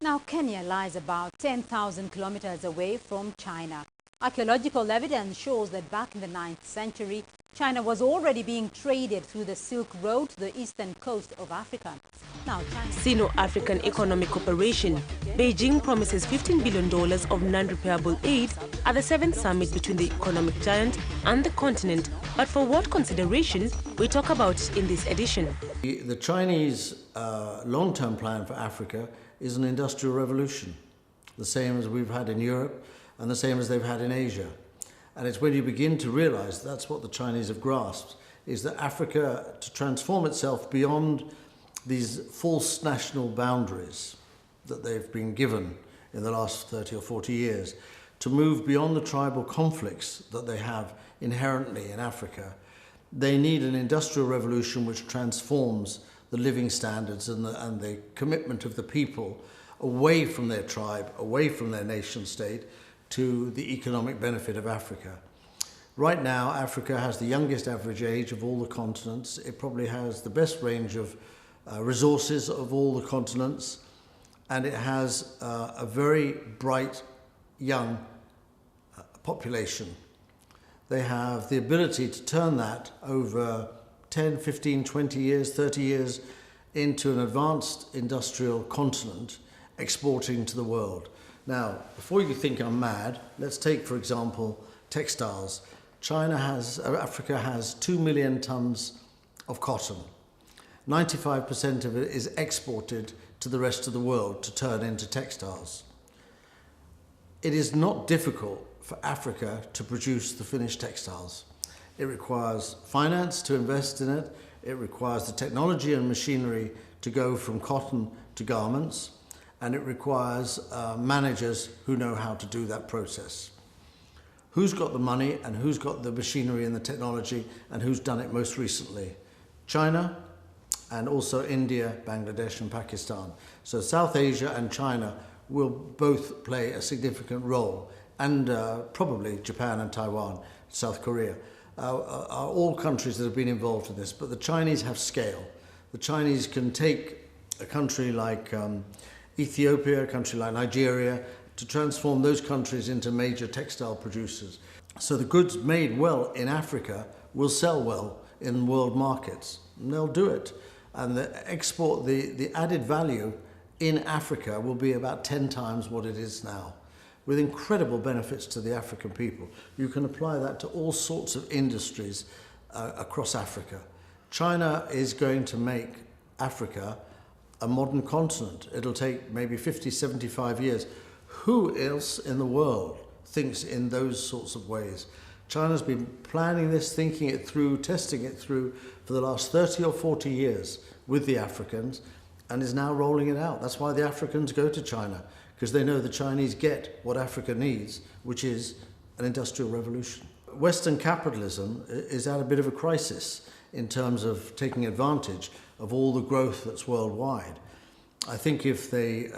Now, Kenya lies about 10,000 kilometers away from China. Archaeological evidence shows that back in the 9th century, China was already being traded through the Silk Road to the eastern coast of Africa. Now, Sino-African Economic Cooperation. Beijing promises $15 billion of non-repairable aid at the 7th summit between the economic giant and the continent. But for what consideration, we talk about it in this edition. The Chinese long-term plan for Africa is an industrial revolution, the same as we've had in Europe and the same as they've had in Asia. And it's when you begin to realize that's what the Chinese have grasped, is that Africa, to transform itself beyond these false national boundaries that they've been given in the last 30 or 40 years, to move beyond the tribal conflicts that they have inherently in Africa, they need an industrial revolution which transforms the living standards and the commitment of the people away from their tribe, away from their nation state, to the economic benefit of Africa. Right now, Africa has the youngest average age of all the continents. It probably has the best range of resources of all the continents, and it has a very bright, young population. They have the ability to turn that over 10, 15, 20 years, 30 years into an advanced industrial continent exporting to the world. Now, before you think I'm mad, let's take, for example, textiles. Africa has 2 million tons of cotton. 95% of it is exported to the rest of the world to turn into textiles. It is not difficult for Africa to produce the finished textiles. It requires finance to invest in it. It requires the technology and machinery to go from cotton to garments. And it requires managers who know how to do that process. Who's got the money and who's got the machinery and the technology and who's done it most recently? China and also India, Bangladesh and Pakistan. So South Asia and China will both play a significant role, and probably Japan and Taiwan, South Korea, are all countries that have been involved in this. But the Chinese have scale. The Chinese can take a country like Ethiopia, a country like Nigeria, to transform those countries into major textile producers. So the goods made well in Africa will sell well in world markets, and they'll do it. And the added value in Africa will be about 10 times what it is now, with incredible benefits to the African people. You can apply that to all sorts of industries across Africa. China is going to make Africa a modern continent. It'll take maybe 50, 75 years. Who else in the world thinks in those sorts of ways? China's been planning this, thinking it through, testing it through for the last 30 or 40 years with the Africans, and is now rolling it out. That's why the Africans go to China, because they know the Chinese get what Africa needs, which is an industrial revolution. Western capitalism is at a bit of a crisis in terms of taking advantage of all the growth that's worldwide. I think if they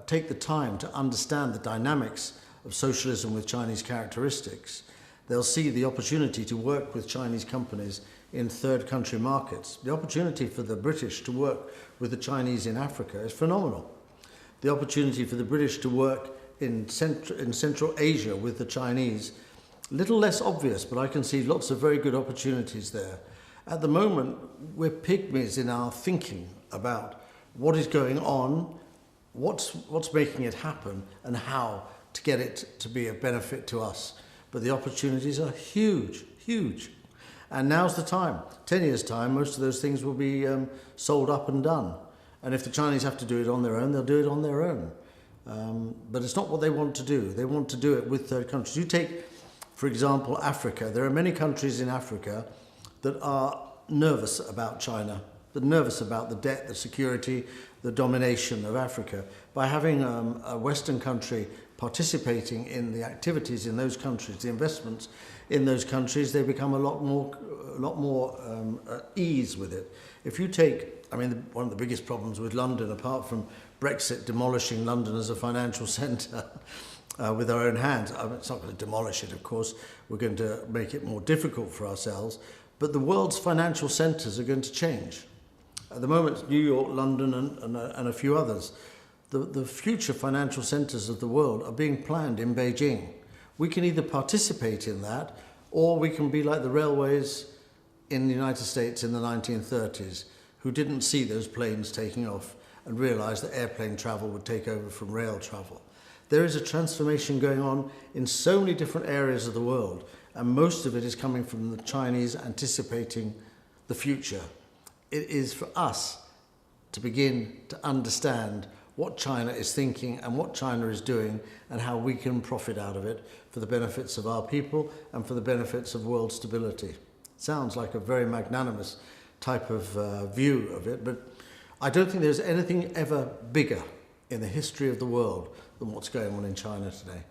take the time to understand the dynamics of socialism with Chinese characteristics, they'll see the opportunity to work with Chinese companies in third country markets. The opportunity for the British to work with the Chinese in Africa is phenomenal. The opportunity for the British to work in Central Asia with the Chinese, a little less obvious, but I can see lots of very good opportunities there. At the moment, we're pygmies in our thinking about what is going on, what's making it happen, and how to get it to be a benefit to us. But the opportunities are huge, huge. And now's the time. 10 years' time, most of those things will be sold up and done. And if the Chinese have to do it on their own, they'll do it on their own. But it's not what they want to do. They want to do it with third countries. You take, for example, Africa. There are many countries in Africa that are nervous about China. They're nervous about the debt, the security, the domination of Africa. By having a Western country participating in the activities in those countries, the investments in those countries, they become a lot more at ease with it. If you take, one of the biggest problems with London, apart from Brexit demolishing London as a financial centre with our own hands, it's not going to demolish it, of course, we're going to make it more difficult for ourselves, but the world's financial centres are going to change. At the moment, New York, London and a few others. the future financial centres of the world are being planned in Beijing. We can either participate in that, or we can be like the railways in the United States in the 1930s, who didn't see those planes taking off and realised that airplane travel would take over from rail travel. There is a transformation going on in so many different areas of the world, and most of it is coming from the Chinese anticipating the future. It is for us to begin to understand what China is thinking and what China is doing and how we can profit out of it for the benefits of our people and for the benefits of world stability. Sounds like a very magnanimous type of view of it, but I don't think there's anything ever bigger in the history of the world than what's going on in China today.